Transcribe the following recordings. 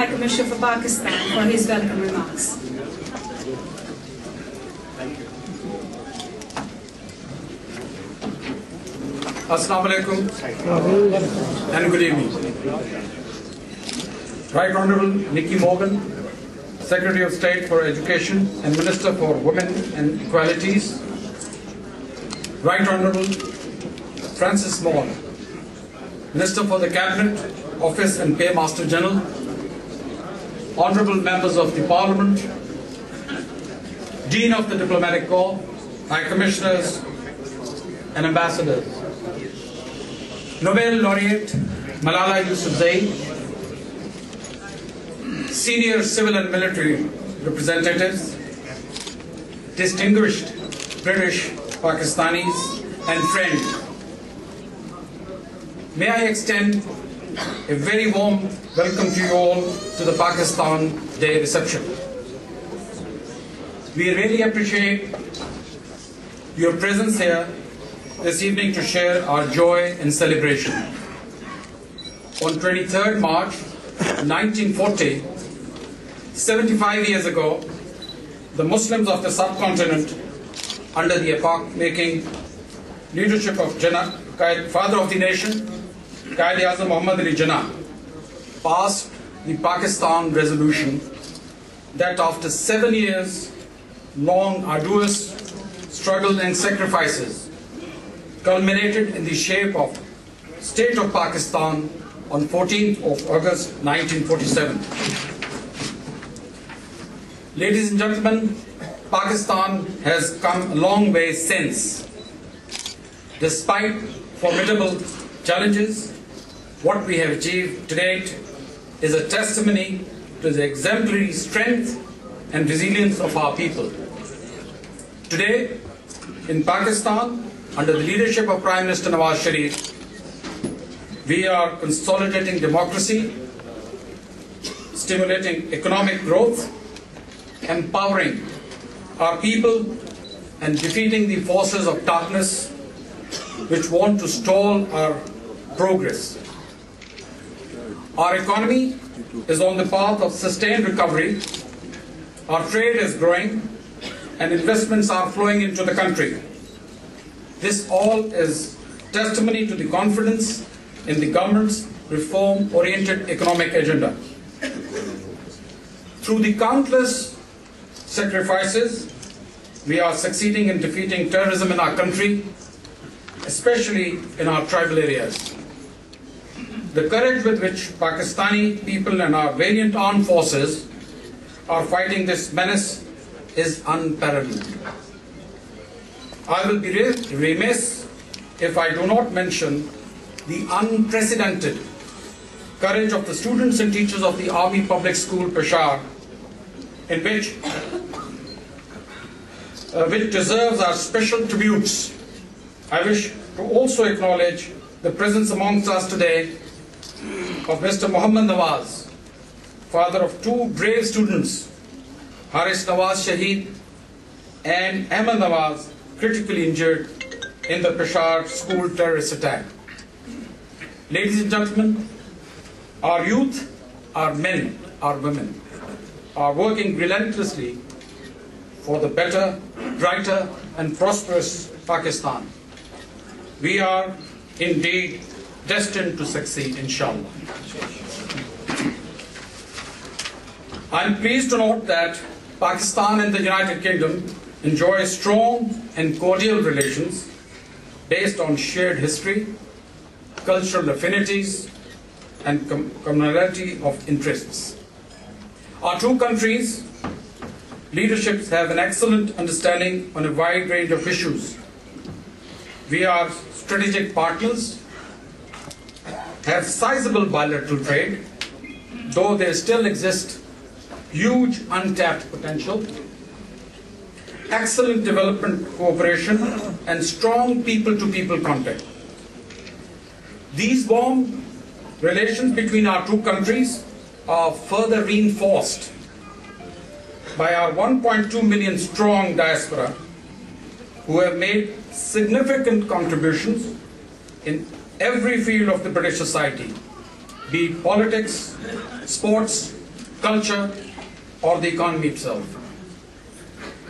High Commissioner for Pakistan for his welcome remarks. Assalamu alaikum and good evening. Right Honorable Nikki Morgan, Secretary of State for Education and Minister for Women and Equalities. Right Honorable Francis Moore, Minister for the Cabinet Office and Paymaster General. Honorable members of the Parliament, Dean of the Diplomatic Corps, High Commissioners and Ambassadors. Nobel Laureate Malala Yousafzai, senior civil and military representatives, distinguished British, Pakistanis and friends. May I extend a very warm welcome to you all to the Pakistan Day reception. We really appreciate your presence here this evening to share our joy and celebration. On 23rd March 1940, 75 years ago, the Muslims of the subcontinent, under the epoch-making leadership of Father of the Nation, Quaid-e-Azam Muhammad Ali Jinnah, passed the Pakistan Resolution that after 7 years long arduous struggle and sacrifices culminated in the shape of State of Pakistan on 14th of August 1947. Ladies and gentlemen, Pakistan has come a long way since. Despite formidable challenges, what we have achieved to date is a testimony to the exemplary strength and resilience of our people. Today, in Pakistan, under the leadership of Prime Minister Nawaz Sharif, we are consolidating democracy, stimulating economic growth, empowering our people, and defeating the forces of darkness which want to stall our progress. Our economy is on the path of sustained recovery, our trade is growing, and investments are flowing into the country. This all is testimony to the confidence in the government's reform-oriented economic agenda. Through the countless sacrifices, we are succeeding in defeating terrorism in our country, especially in our tribal areas. The courage with which Pakistani people and our valiant armed forces are fighting this menace is unparalleled. I will be remiss if I do not mention the unprecedented courage of the students and teachers of the Army Public School, Peshawar, in which deserves our special tributes. I wish to also acknowledge the presence amongst us today of Mr. Muhammad Nawaz, father of two brave students, Haris Nawaz Shaheed and Ahmed Nawaz, critically injured in the Peshawar school terrorist attack. Ladies and gentlemen, our youth, our men, our women, are working relentlessly for the better, brighter, and prosperous Pakistan. We are indeed destined to succeed, inshallah. I am pleased to note that Pakistan and the United Kingdom enjoy strong and cordial relations based on shared history, cultural affinities, and commonality of interests. Our two countries' leaderships have an excellent understanding on a wide range of issues. We are strategic partners, have sizable bilateral trade, though there still exists huge untapped potential, excellent development cooperation, and strong people-to-people contact. These warm relations between our two countries are further reinforced by our 1.2 million strong diaspora, who have made significant contributions in every field of the British society, be it politics, sports, culture, or the economy itself.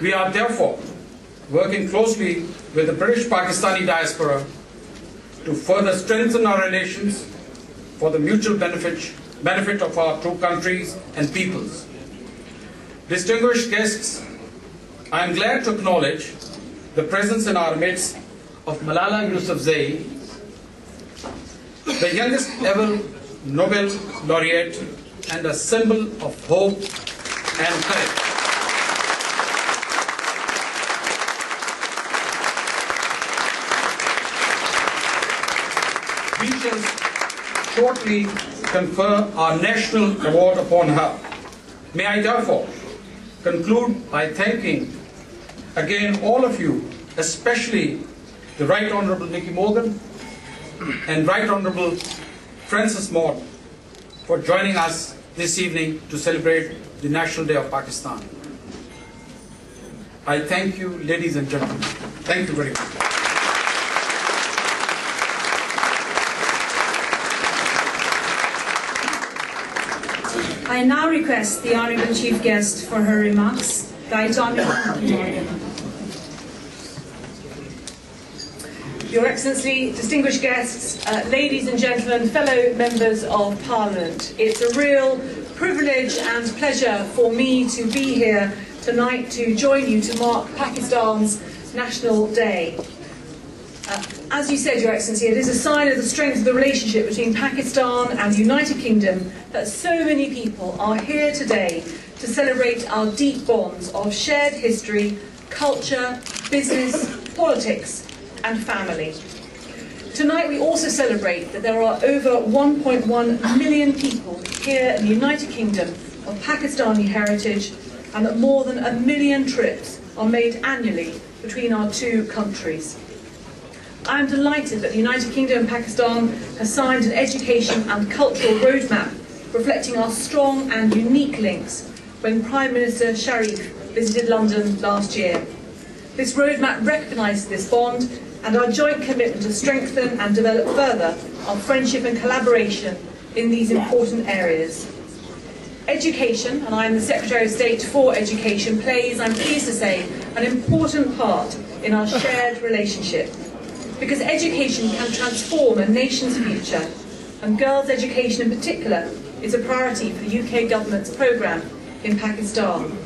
We are therefore working closely with the British Pakistani diaspora to further strengthen our relations for the mutual benefit of our two countries and peoples. Distinguished guests, I am glad to acknowledge the presence in our midst of Malala Yousafzai, the youngest ever Nobel laureate and a symbol of hope and courage. We shall shortly confer our national award upon her. May I therefore conclude by thanking again all of you, especially the Right Honourable Nicky Morgan and Right Honourable Francis Maud, for joining us this evening to celebrate the National Day of Pakistan. I thank you, ladies and gentlemen. Thank you very much. I now request the Honourable Chief Guest for her remarks. Right Honourable Morgan. Your Excellency, distinguished guests, ladies and gentlemen, fellow members of Parliament, it's a real privilege and pleasure for me to be here tonight to join you to mark Pakistan's National Day. As you said, Your Excellency, it is a sign of the strength of the relationship between Pakistan and the United Kingdom that so many people are here today to celebrate our deep bonds of shared history, culture, business, politics, and family. Tonight we also celebrate that there are over 1.1 million people here in the United Kingdom of Pakistani heritage, and that more than 1 million trips are made annually between our two countries. I am delighted that the United Kingdom and Pakistan has signed an education and cultural roadmap reflecting our strong and unique links when Prime Minister Sharif visited London last year. This roadmap recognises this bond and our joint commitment to strengthen and develop further our friendship and collaboration in these important areas. Education, and I am the Secretary of State for Education, plays, I'm pleased to say, an important part in our shared relationship, because education can transform a nation's future, and girls' education in particular is a priority for the UK government's programme in Pakistan.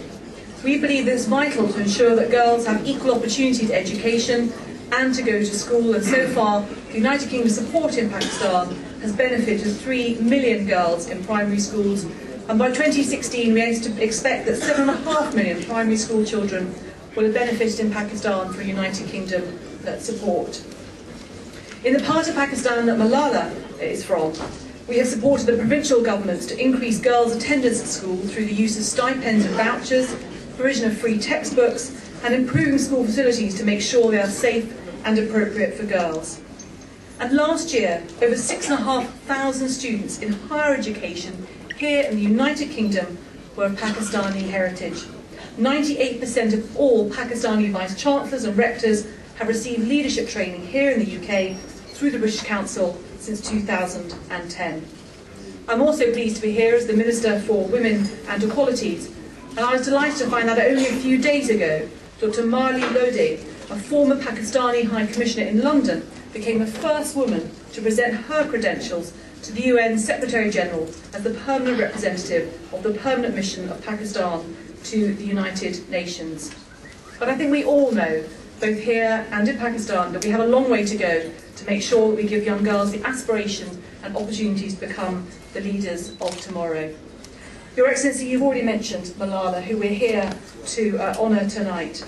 We believe it is vital to ensure that girls have equal opportunity to education and to go to school, and so far the United Kingdom's support in Pakistan has benefited 3 million girls in primary schools, and by 2016 we expect that 7.5 million primary school children will have benefited in Pakistan from United Kingdom support. In the part of Pakistan that Malala is from, we have supported the provincial governments to increase girls' attendance at school through the use of stipends and vouchers, provision of free textbooks, and improving school facilities to make sure they are safe and appropriate for girls. And last year, over 6,500 students in higher education here in the United Kingdom were of Pakistani heritage. 98% of all Pakistani vice-chancellors and rectors have received leadership training here in the UK through the British Council since 2010. I'm also pleased to be here as the Minister for Women and Equalities, and I was delighted to find out that only a few days ago, Dr. Marli Lode, a former Pakistani High Commissioner in London, became the first woman to present her credentials to the UN Secretary-General as the permanent representative of the permanent mission of Pakistan to the United Nations. But I think we all know, both here and in Pakistan, that we have a long way to go to make sure that we give young girls the aspiration and opportunities to become the leaders of tomorrow. Your Excellency, you've already mentioned Malala, who we're here to honour tonight.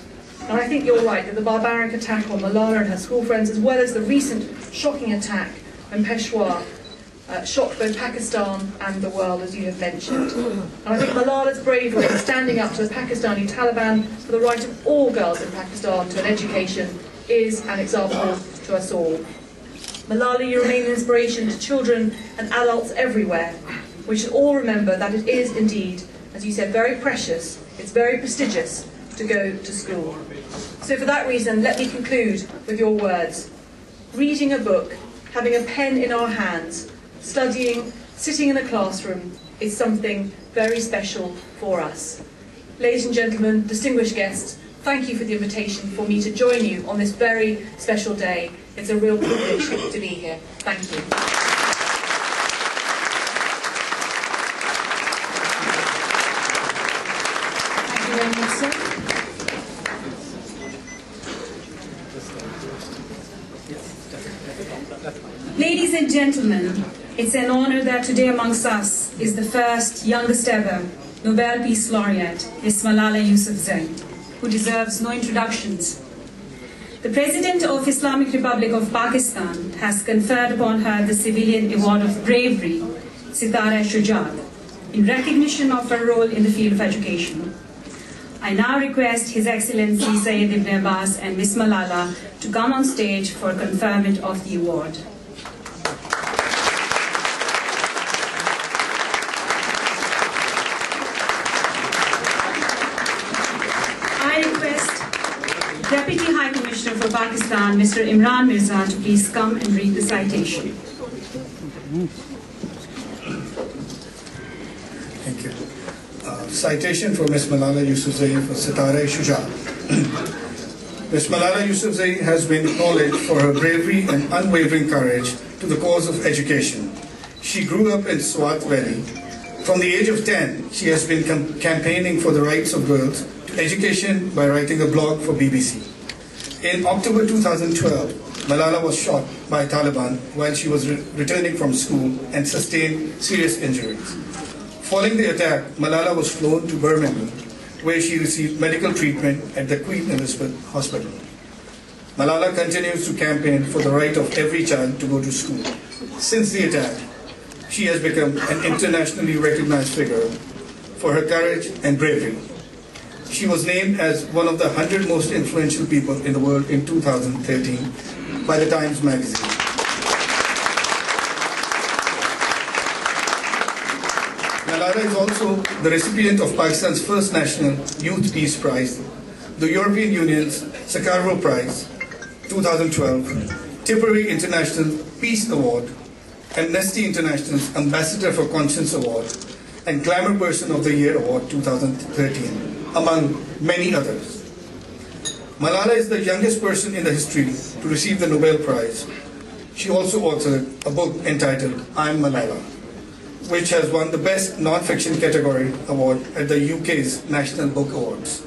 And I think you're right that the barbaric attack on Malala and her school friends, as well as the recent shocking attack in Peshawar, shocked both Pakistan and the world, as you have mentioned. And I think Malala's bravery in standing up to the Pakistani Taliban for the right of all girls in Pakistan to an education is an example to us all. Malala, you remain an inspiration to children and adults everywhere. We should all remember that it is indeed, as you said, very precious, it's very prestigious to go to school. So for that reason, let me conclude with your words. Reading a book, having a pen in our hands, studying, sitting in a classroom, is something very special for us. Ladies and gentlemen, distinguished guests, thank you for the invitation for me to join you on this very special day. It's a real privilege to be here. Thank you. Thank you very much, sir. Ladies and gentlemen, it's an honor that today amongst us is the first, youngest ever Nobel Peace Laureate, Ms. Malala Yousafzai, who deserves no introductions. The President of Islamic Republic of Pakistan has conferred upon her the Civilian Award of Bravery, Sitara, Shujaat, in recognition of her role in the field of education. I now request His Excellency Syed Ibn Abbas and Ms. Malala to come on stage for conferment of the award. I request Deputy High Commissioner for Pakistan, Mr. Imran Mirza, to please come and read the citation. Thank you. Citation for Ms. Malala Yousafzai for Sitara Shujaat. Ms. Malala Yousafzai has been acknowledged for her bravery and unwavering courage to the cause of education. She grew up in Swat Valley. From the age of 10, she has been campaigning for the rights of girls to education by writing a blog for BBC. In October 2012, Malala was shot by Taliban while she was returning from school and sustained serious injuries. Following the attack, Malala was flown to Birmingham, where she received medical treatment at the Queen Elizabeth Hospital. Malala continues to campaign for the right of every child to go to school. Since the attack, she has become an internationally recognized figure for her courage and bravery. She was named as one of the 100 most influential people in the world in 2013 by the Times magazine. Malala is also the recipient of Pakistan's first National Youth Peace Prize, the European Union's Sakharov Prize 2012, Tipperary International Peace Award, Amnesty International's Ambassador for Conscience Award, and Glamour Person of the Year Award 2013, among many others. Malala is the youngest person in the history to receive the Nobel Prize. She also authored a book entitled I'm Malala, which has won the Best Non-Fiction category award at the UK's National Book Awards.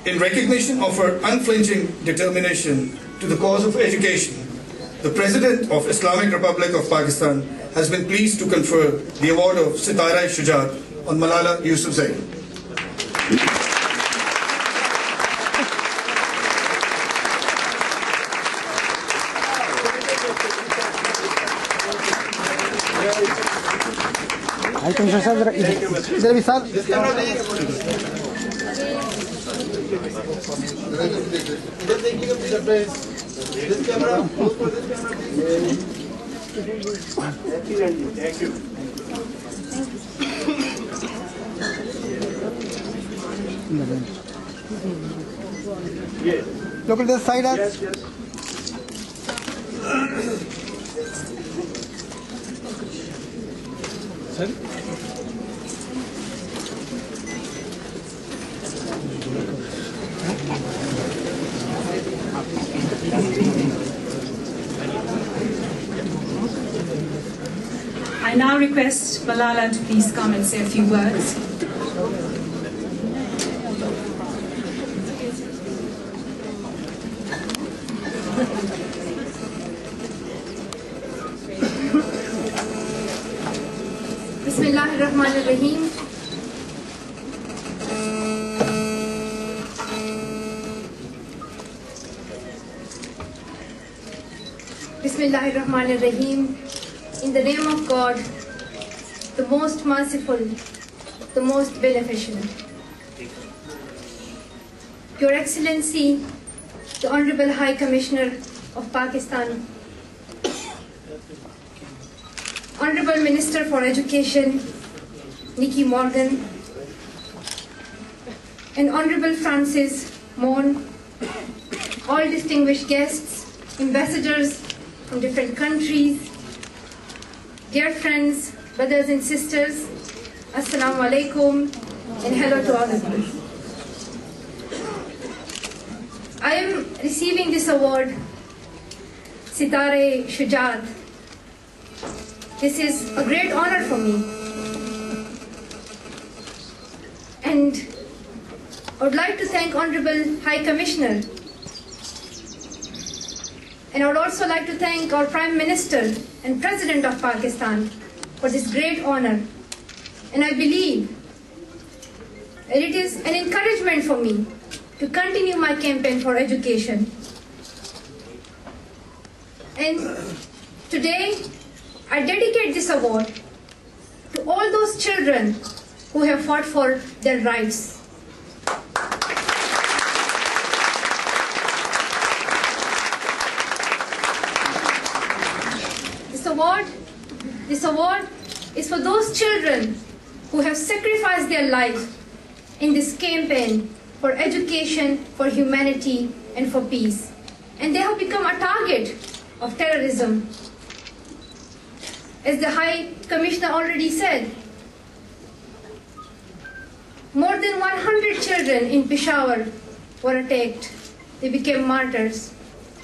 In recognition of her unflinching determination to the cause of education, the President of Islamic Republic of Pakistan has been pleased to confer the award of Sitara Shujaat on Malala Yousafzai. High Commissioner sir, इधर भी sir. Thank you. Look at this side. Sir? I now request Malala to please come and say a few words. Bismillahirrahmanirrahim. Bismillahirrahmanirrahim. In the name of God, the most merciful, the most beneficent. Your Excellency, the Honorable High Commissioner of Pakistan, Honorable Minister for Education, Nikki Morgan, and Honorable Francis Mon, all distinguished guests, ambassadors from different countries, dear friends brothers and sisters, Assalamu alaikum, and hello to all of you. I am receiving this award, Sitara Shujaat. This is a great honor for me. And I would like to thank Honorable High Commissioner. And I would also like to thank our Prime Minister and President of Pakistan for this great honor. And I believe that it is an encouragement for me to continue my campaign for education. And today, I dedicate this award to all those children who have fought for their rights. This award is for those children who have sacrificed their lives in this campaign for education, for humanity, and for peace. And they have become a target of terrorism. As the High Commissioner already said, more than 100 children in Peshawar were attacked. They became martyrs.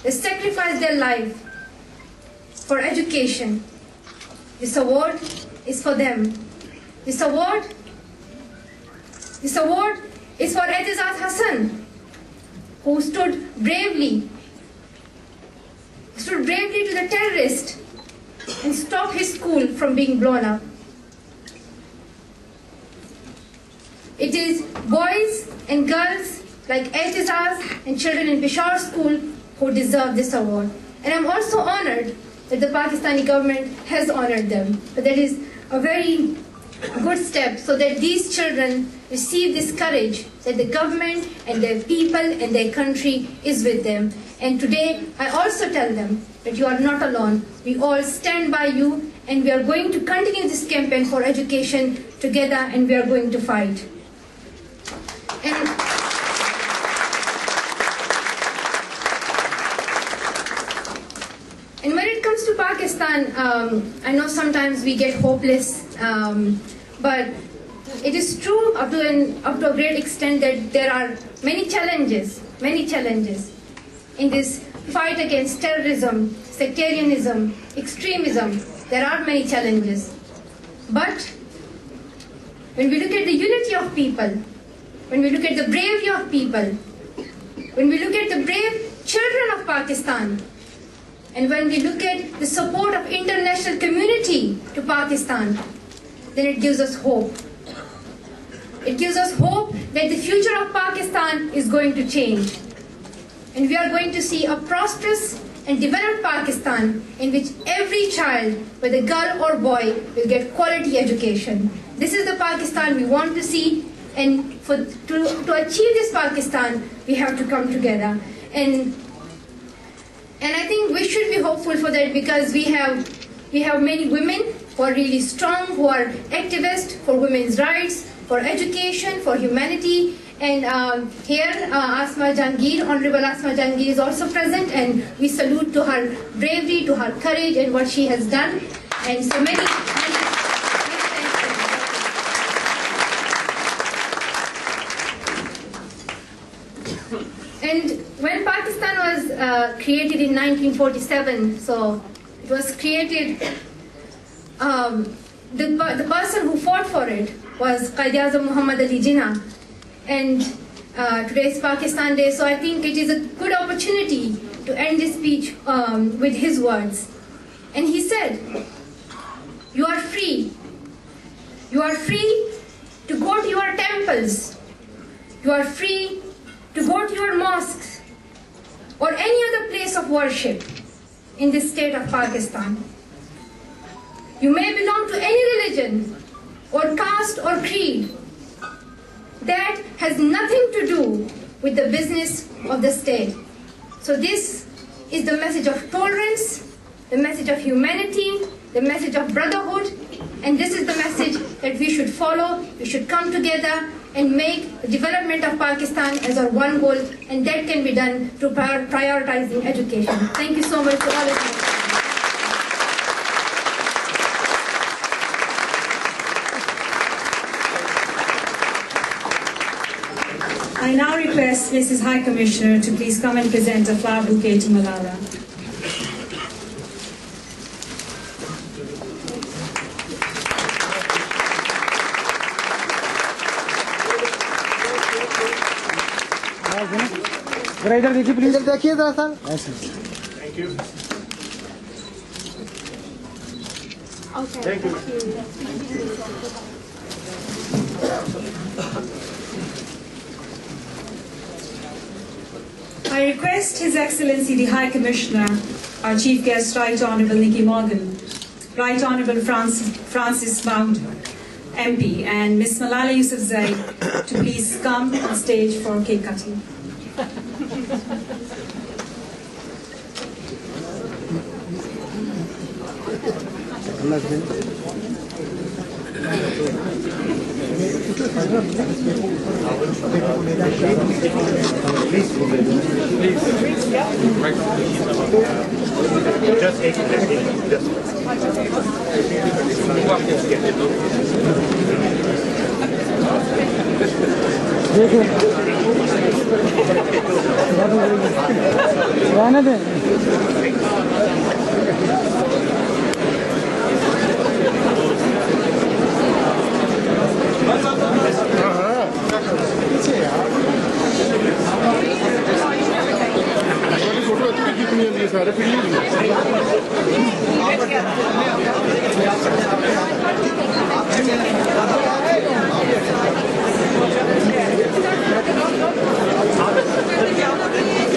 They sacrificed their life for education. This award is for them. This award is for Etizad Hassan, who stood bravely to the terrorist and stopped his school from being blown up. It is boys and girls like Etizad and children in Peshawar school who deserve this award. And I'm also honored that the Pakistani government has honored them. But that is a very good step so that these children receive this courage that the government and their people and their country is with them. And today, I also tell them that you are not alone. We all stand by you, and we are going to continue this campaign for education together, and we are going to fight. And when it comes to Pakistan, I know sometimes we get hopeless, but it is true up to a great extent that there are many challenges in this fight against terrorism, sectarianism, extremism. There are many challenges. But when we look at the unity of people, when we look at the bravery of people, when we look at the brave children of Pakistan, and when we look at the support of international community to Pakistan, then it gives us hope. It gives us hope that the future of Pakistan is going to change. And we are going to see a prosperous and developed Pakistan in which every child, whether girl or boy, will get quality education. This is the Pakistan we want to see, and to achieve this Pakistan, we have to come together. And I think we should be hopeful for that, because we have many women who are really strong, who are activists for women's rights, for education, for humanity. And here, Asma Jahangir, Honorable Asma Jahangir is also present, and we salute to her bravery, to her courage, and what she has done. And so many And when Pakistan was created in 1947, so it was created, the person who fought for it was Qaid-e-Azam Muhammad Ali Jinnah. And today is Pakistan Day, so I think it is a good opportunity to end this speech with his words. And he said, "You are free. You are free to go to your temples. You are free to go to your mosques or any other place of worship in this state of Pakistan. You may belong to any religion or caste or creed. That has nothing to do with the business of the state." So this is the message of tolerance, the message of humanity, the message of brotherhood, and this is the message that we should follow. We should come together and make the development of Pakistan as our one goal, and that can be done through prioritizing education. Thank you so much to all of you. request Mrs. High Commissioner to please come and present a flower bouquet to Malala. जरा इधर देखिए please, इधर देखिए जरा sir. ऐसे. Thank you. Okay. Thank you. I request His Excellency the High Commissioner, our Chief Guest, Right Honourable Nicky Morgan, Right Honourable Francis Mount, MP, and Miss Malala Yousafzai to please come on stage for cake cutting. Just take it. देखिए रहने दें. Photo अच्छी कितनी है सारे फिर Thank you.